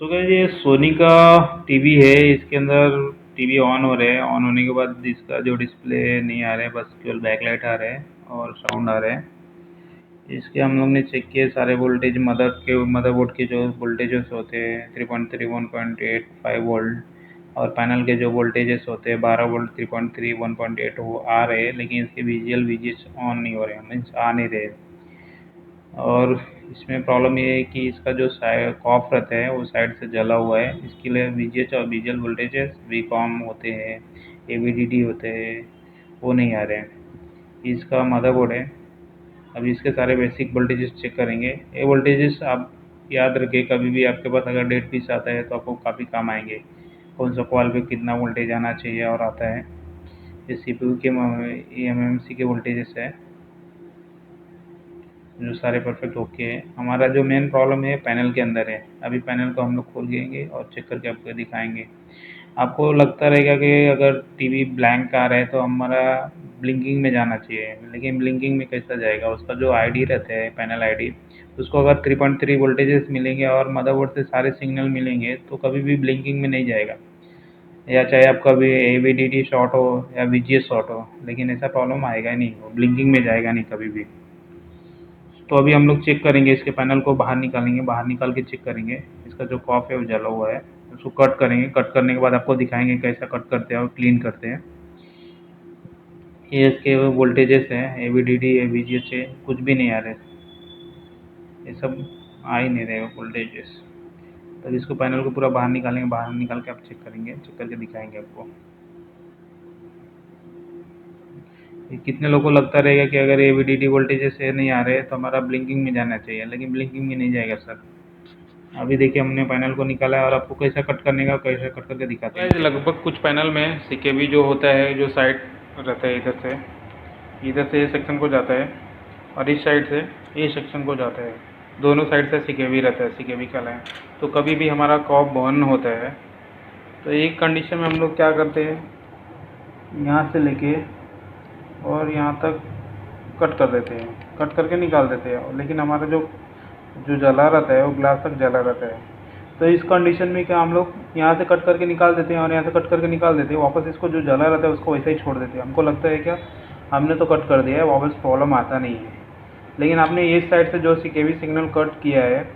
So guys ये सोनी का TV है। इसके अंदर टीवी ऑन हो रहे हैं। ऑन होने के बाद इसका जो डिस्प्ले नहीं आ रहा है, बस केवल बैकलाइट आ रहा है और साउंड आ रहा है। इसके हम लोग ने चेक किए सारे वोल्टेज, मदरबोर्ड के जो वोल्टेजेस होते हैं 3.3, 1.8, 5 वोल्ट, और पैनल के जो वोल्टेजेस होते हैं 12 वोल्ट, 3.3, 1.8 वो आ रहे हैं, लेकिन इसके VGS ऑन नहीं हो रहे हैं, मीन्स आ नहीं रहे। और इसमें प्रॉब्लम ये है कि इसका जो कॉफ रहता है वो साइड से जला हुआ है। इसके लिए VGH और VGL वोल्टेजेस वीकॉम होते हैं, AVDD होते हैं, वो नहीं आ रहे हैं। इसका मदरबोर्ड है। अब इसके सारे बेसिक वोल्टेजेस चेक करेंगे। ये वोल्टेजेस आप याद रखें, कभी भी आपके पास अगर डेट पीस आता है तो आपको काफ़ी काम आएंगे। कौन सा कॉल पे कितना वोल्टेज आना चाहिए और आता है। ये CPU के MMC के वोल्टेजेस है जो सारे परफेक्ट ओके है। हमारा जो मेन प्रॉब्लम है पैनल के अंदर है। अभी पैनल को हम लोग खोल देंगे और चेक करके आपको दिखाएंगे। आपको लगता रहेगा कि अगर टीवी ब्लैंक आ रहा है तो हमारा ब्लिंकिंग में जाना चाहिए, लेकिन ब्लिंकिंग में कैसा जाएगा? उसका जो आईडी रहता है, पैनल आईडी, उसको अगर 3.3 वोल्टेजेस मिलेंगे और मदरबोर्ड से सारे सिग्नल मिलेंगे तो कभी भी ब्लिंकिंग में नहीं जाएगा। या चाहे आपका भी AVDD शॉर्ट हो या VGS शॉर्ट हो, लेकिन ऐसा प्रॉब्लम आएगा ही नहीं, वो ब्लिंकिंग में जाएगा नहीं कभी भी। तो अभी हम लोग चेक करेंगे, इसके पैनल को बाहर निकालेंगे, बाहर निकाल के चेक करेंगे। इसका जो कॉफ है वो जला हुआ है, उसको कट करेंगे। कट करने के बाद आपको दिखाएंगे कैसा कट करते हैं और क्लीन करते हैं। ये इसके वोल्टेजेस हैं, AVDD VGH है, कुछ भी नहीं आ रहे, ये सब आ ही नहीं रहे वोल्टेजेस। तब इसको पैनल को पूरा बाहर निकालेंगे, बाहर निकाल के आप चेक करेंगे, चेक करके दिखाएंगे आपको। कितने लोगों को लगता रहेगा कि अगर AVDD वोल्टेजेस से नहीं आ रहे तो हमारा ब्लिंकिंग में जाना चाहिए, लेकिन ब्लिंकिंग में नहीं जाएगा सर। अभी देखिए हमने पैनल को निकाला है और आपको कैसा कट करने का, कैसा कट करके दिखाते हैं। लगभग कुछ पैनल में CKV जो होता है, जो साइड रहता है, इधर से ये सेक्शन को जाता है और इस साइड से ये सेक्शन को जाता है। दोनों साइड से CKV रहता है, CKV का लाइन। तो कभी भी हमारा कॉप बर्न होता है तो एक कंडीशन में हम लोग क्या करते हैं, यहाँ से लेके और यहाँ तक कट कर देते हैं, कट करके निकाल देते हैं, लेकिन हमारा जो जो जला रहता है वो ग्लास तक जला रहता है। तो इस कंडीशन में क्या हम लोग यहाँ से कट करके निकाल देते हैं और यहाँ से कट करके निकाल देते हैं, वापस इसको जो जला रहता है उसको वैसे ही छोड़ देते हैं। हमको लगता है क्या हमने तो कट कर दिया है, वापस प्रॉब्लम आता नहीं है। लेकिन आपने इस साइड से जो CKV सिग्नल कट किया है,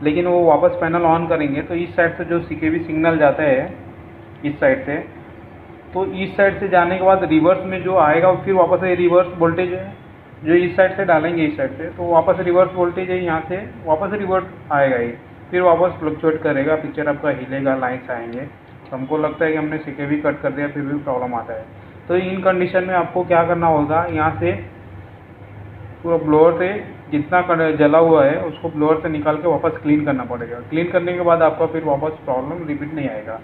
लेकिन वो वापस पैनल ऑन करेंगे तो इस साइड से जो CKV सिग्नल जाता है इस साइड से, तो इस साइड से जाने के बाद रिवर्स में जो आएगा फिर वापस ये रिवर्स वोल्टेज है जो इस साइड से डालेंगे, इस साइड से तो वापस रिवर्स वोल्टेज है, यहाँ से वापस रिवर्स आएगा ये, फिर वापस फ्लक्चुएट करेगा, पिक्चर आपका हिलेगा, लाइन्स आएंगे। तो हमको लगता है कि हमने CKV कट कर दिया, फिर भी प्रॉब्लम आता है। तो इन कंडीशन में आपको क्या करना होगा, यहाँ से पूरा ब्लोअर से जितना जला हुआ है उसको ब्लोअर से निकाल के वापस क्लीन करना पड़ेगा। क्लीन करने के बाद आपका फिर वापस प्रॉब्लम रिपीट नहीं आएगा।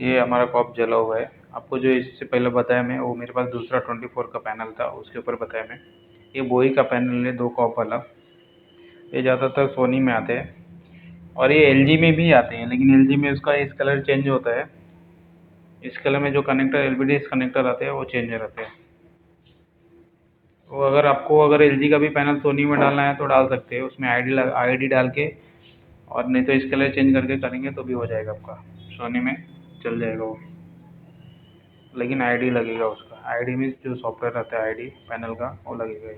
ये हमारा कॉप जला हुआ है। आपको जो इससे पहले बताया मैं, वो मेरे पास दूसरा 24 का पैनल था, उसके ऊपर बताया मैं। ये बोई का पैनल है, 2 कॉप वाला। ये ज़्यादातर सोनी में आते हैं और ये LG में भी आते हैं, लेकिन LG में उसका इस कलर चेंज होता है। इस कलर में जो कनेक्टर LVDS कनेक्टर आते हैं वो चेंज रहते हैं। तो अगर आपको LG का भी पैनल सोनी में डालना है तो डाल सकते हैं, उसमें ID डाल के, और नहीं तो इस कलर चेंज करके करेंगे तो भी हो जाएगा आपका, सोनी में चल जाएगा वो। लेकिन ID लगेगा उसका, ID में जो सॉफ्टवेयर रहता है ID पैनल का वो लगेगा ही।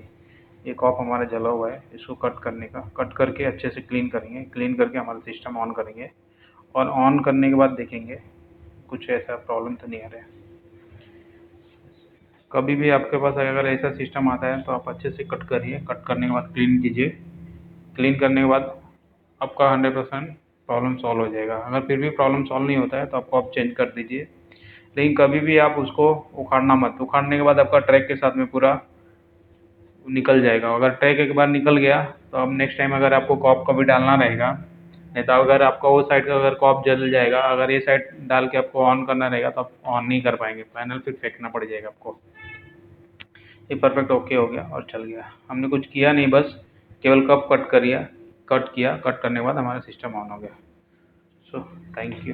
ये कॉप हमारा जला हुआ है, इसको कट करने का, कट करके अच्छे से क्लीन करेंगे। क्लीन करके हमारा सिस्टम ऑन करेंगे और ऑन करने के बाद देखेंगे कुछ ऐसा प्रॉब्लम तो नहीं आ रहा है। कभी भी आपके पास अगर ऐसा सिस्टम आता है तो आप अच्छे से कट करिए, कट करने के बाद क्लीन कीजिए। क्लीन करने के बाद आपका 100% प्रॉब्लम सॉल्व हो जाएगा। अगर फिर भी प्रॉब्लम सॉल्व नहीं होता है तो आपको आप चेंज कर दीजिए, लेकिन कभी भी आप उसको उखाड़ना मत। उखाड़ने के बाद आपका ट्रैक के साथ में पूरा निकल जाएगा। अगर ट्रैक एक बार निकल गया तो अब नेक्स्ट टाइम अगर आपको कॉप कभी डालना रहेगा, नहीं तो अगर आपका वो साइड का अगर कॉप जल जाएगा, अगर ये साइड डाल के आपको ऑन करना रहेगा तो आप ऑन नहीं कर पाएंगे, पैनल फिर फेंकना पड़ जाएगा आपको। ये परफेक्ट ओके हो गया और चल गया। हमने कुछ किया नहीं, बस केवल कप कट किया, कट करने के बाद हमारा सिस्टम ऑन हो गया। So thank you.